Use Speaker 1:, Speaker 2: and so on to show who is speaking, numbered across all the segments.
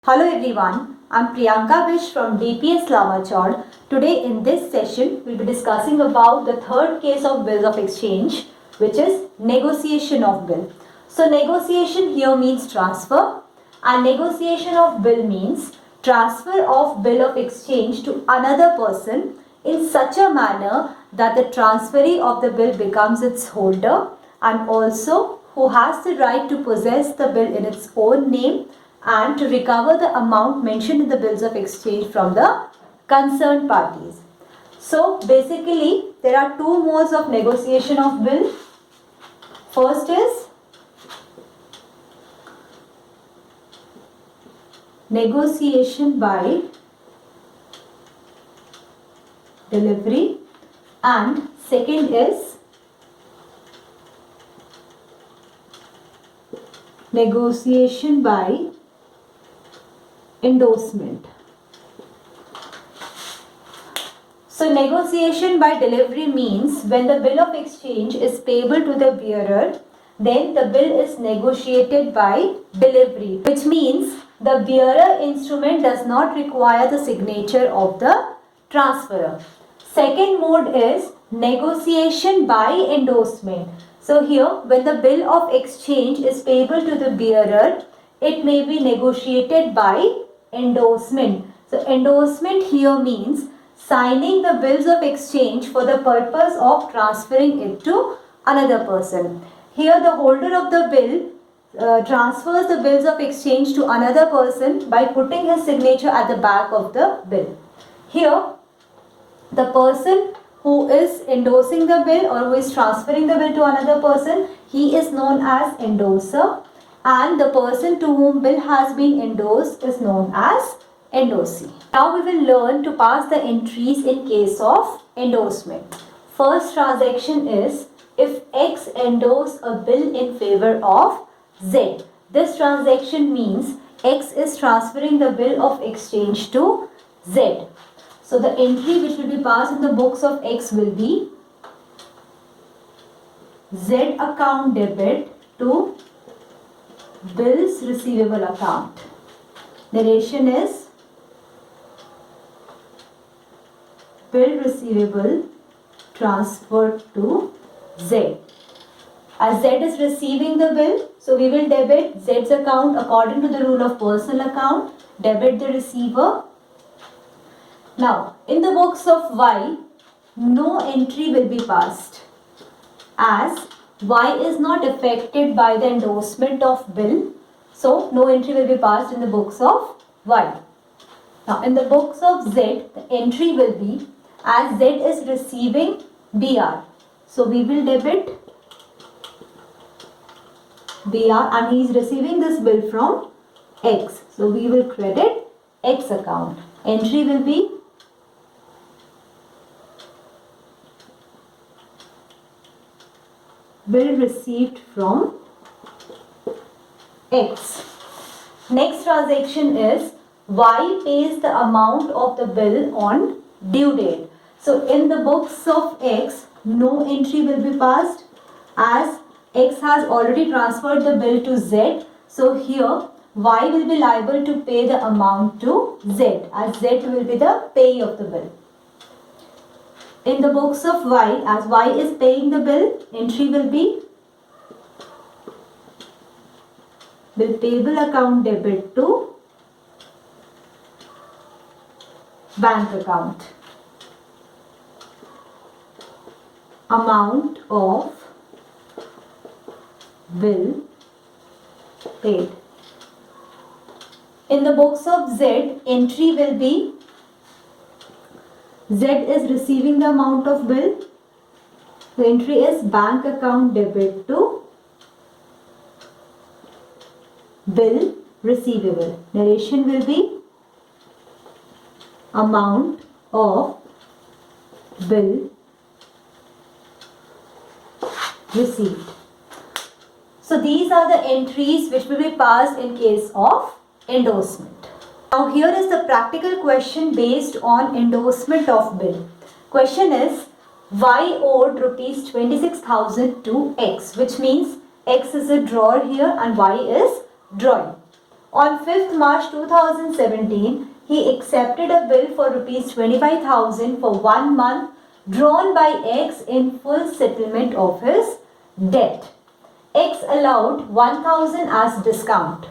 Speaker 1: Hello everyone, I'm Priyanka Bish from DPS Lavachod. Today in this session, we'll be discussing about the third case of bills of exchange, which is negotiation of bill. So negotiation here means transfer and negotiation of bill means transfer of bill of exchange to another person in such a manner that the transferee of the bill becomes its holder and also who has the right to possess the bill in its own name and to recover the amount mentioned in the bills of exchange from the concerned parties. So basically there are two modes of negotiation of bill. First is negotiation by delivery and second is negotiation by endorsement. So negotiation by delivery means when the bill of exchange is payable to the bearer, then the bill is negotiated by delivery, which means the bearer instrument does not require the signature of the transferor. Second mode is negotiation by endorsement. So here when the bill of exchange is payable to the bearer, it may be negotiated by endorsement. So endorsement here means signing the bills of exchange for the purpose of transferring it to another person. Here the holder of the bill transfers the bills of exchange to another person by putting his signature at the back of the bill. Here the person who is endorsing the bill or who is transferring the bill to another person, he is known as endorser, and the person to whom bill has been endorsed is known as endorsee. Now we will learn to pass the entries in case of endorsement. First transaction is if X endorse a bill in favor of Z. This transaction means X is transferring the bill of exchange to Z. So the entry which will be passed in the books of X will be Z account debit to bills receivable account. Narration is bill receivable transferred to Z. As Z is receiving the bill, so we will debit Z's account according to the rule of personal account, debit the receiver. Now, in the books of Y, no entry will be passed as Y is not affected by the endorsement of bill. So, no entry will be passed in the books of Y. Now, in the books of Z, the entry will be as Z is receiving BR. So, we will debit BR and he is receiving this bill from X. So, we will credit X account. Entry will be bill received from X. Next transaction is Y pays the amount of the bill on due date. So in the books of X, no entry will be passed as X has already transferred the bill to Z. So here Y will be liable to pay the amount to Z as Z will be the payee of the bill. In the books of Y, as Y is paying the bill, entry will be bill payable account debit to bank account. Amount of bill paid. In the books of Z, entry will be Z is receiving the amount of bill. The entry is bank account debit to bill receivable. Narration will be amount of bill received. So these are the entries which will be passed in case of endorsement. Now here is the practical question based on endorsement of bill. Question is Y owed rupees 26,000 to X, which means X is a drawer here and Y is drawing. On 5th March 2017, he accepted a bill for rupees 25,000 for 1 month drawn by X in full settlement of his debt. X allowed 1,000 as discount.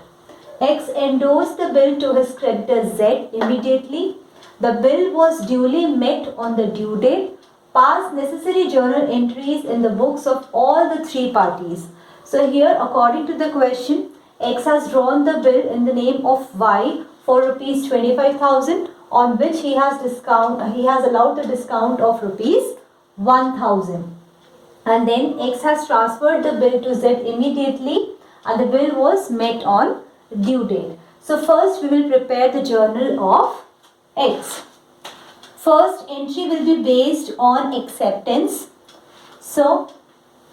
Speaker 1: X endorsed the bill to his creditor Z immediately. The bill was duly met on the due date. Passed necessary journal entries in the books of all the three parties. So here, according to the question, X has drawn the bill in the name of Y for rupees 25,000, on which he has allowed the discount of rupees 1,000. And then X has transferred the bill to Z immediately, and the bill was met on due date. So first we will prepare the journal of X. First entry will be based on acceptance. So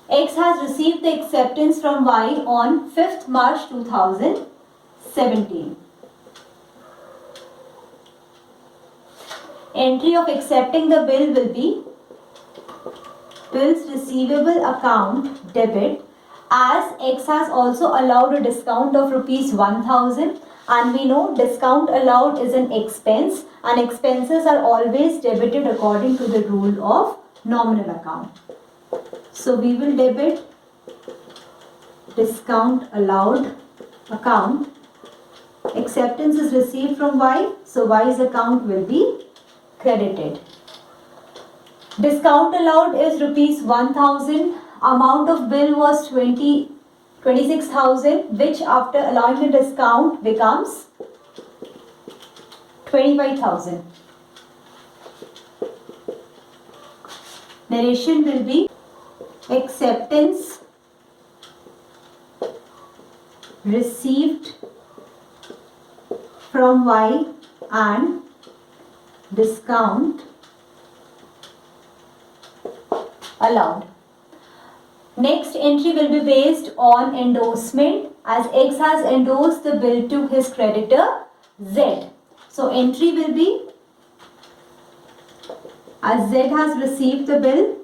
Speaker 1: X has received the acceptance from Y on 5th March 2017. Entry of accepting the bill will be bills receivable account debit, as X has also allowed a discount of rupees 1,000, and we know discount allowed is an expense, and expenses are always debited according to the rule of nominal account. So we will debit discount allowed account. Acceptance is received from Y, so Y's account will be credited. Discount allowed is rupees 1,000. Amount of bill was 26,000, which after allowing the discount becomes 25,000. Narration will be acceptance received from Y and discount allowed. Next entry will be based on endorsement, as X has endorsed the bill to his creditor Z. So entry will be, as Z has received the bill,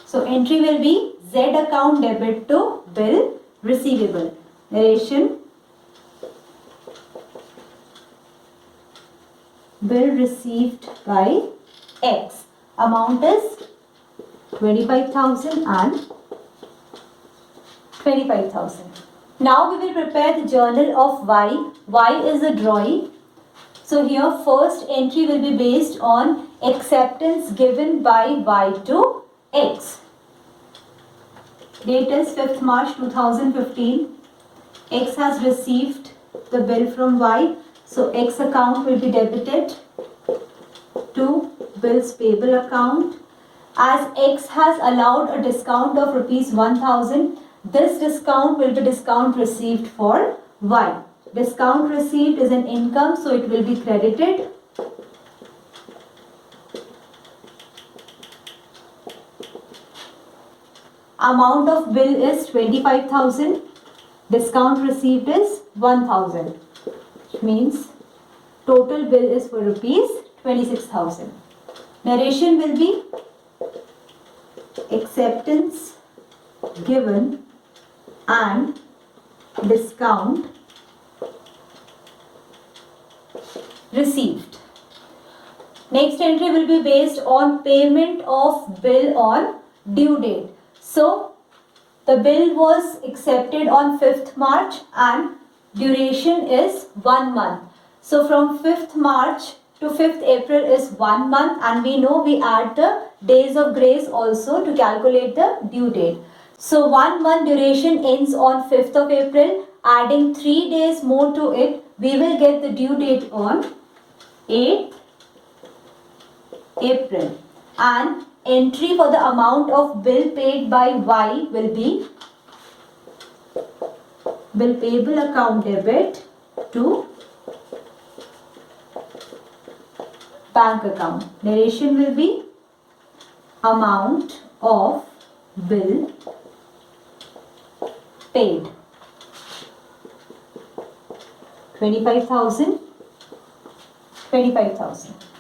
Speaker 1: so entry will be Z account debit to bill receivable. Narration: bill received by X. Amount is 25,000 and 25,000. Now we will prepare the journal of Y. Y is a drawee. So here first entry will be based on acceptance given by Y to X. Date is 5th March 2015. X has received the bill from Y. So X account will be debited to bills payable account. As X has allowed a discount of rupees 1,000, this discount will be discount received for Y. Discount received is an income, so it will be credited. Amount of bill is 25,000. Discount received is 1,000. Which means total bill is for rupees 26,000. Narration will be acceptance given and discount received. Next entry will be based on payment of bill on due date. So the bill was accepted on 5th March and duration is 1 month. So from 5th March to 5th April is 1 month, and we know we add the days of grace also to calculate the due date. So 1 month duration ends on 5th of April. Adding 3 days more to it, we will get the due date on 8th April. And entry for the amount of bill paid by Y will be bill payable account debit to bank account. Narration will be amount of bill paid 25,000.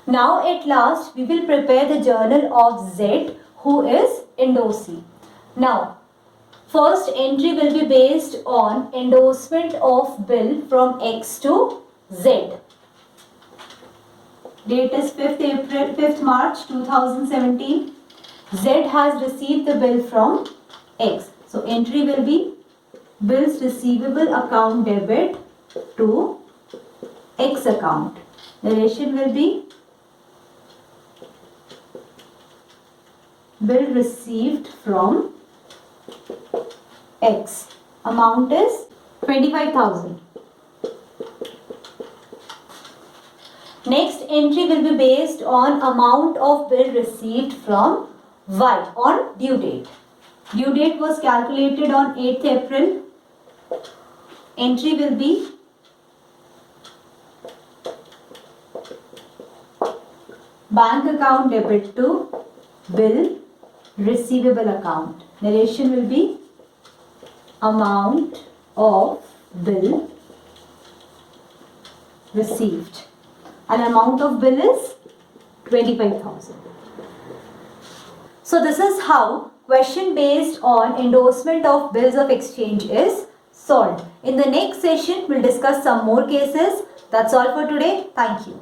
Speaker 1: Now at last we will prepare the journal of Z, who is endorsee. Now First entry will be based on endorsement of bill from X to Z. Date is 5th March 2017. Z has received the bill from X. So entry will be bills receivable account debit to X account. Narration will be bill received from X. Amount is 25,000. Next entry will be based on amount of bill received from Y on due date. Due date was calculated on 8th April. Entry will be bank account debit to bill receivable account. Narration will be amount of bill received. And amount of bill is 25,000. So this is how question based on endorsement of bills of exchange is solved. In the next session, we'll discuss some more cases. That's all for today. Thank you.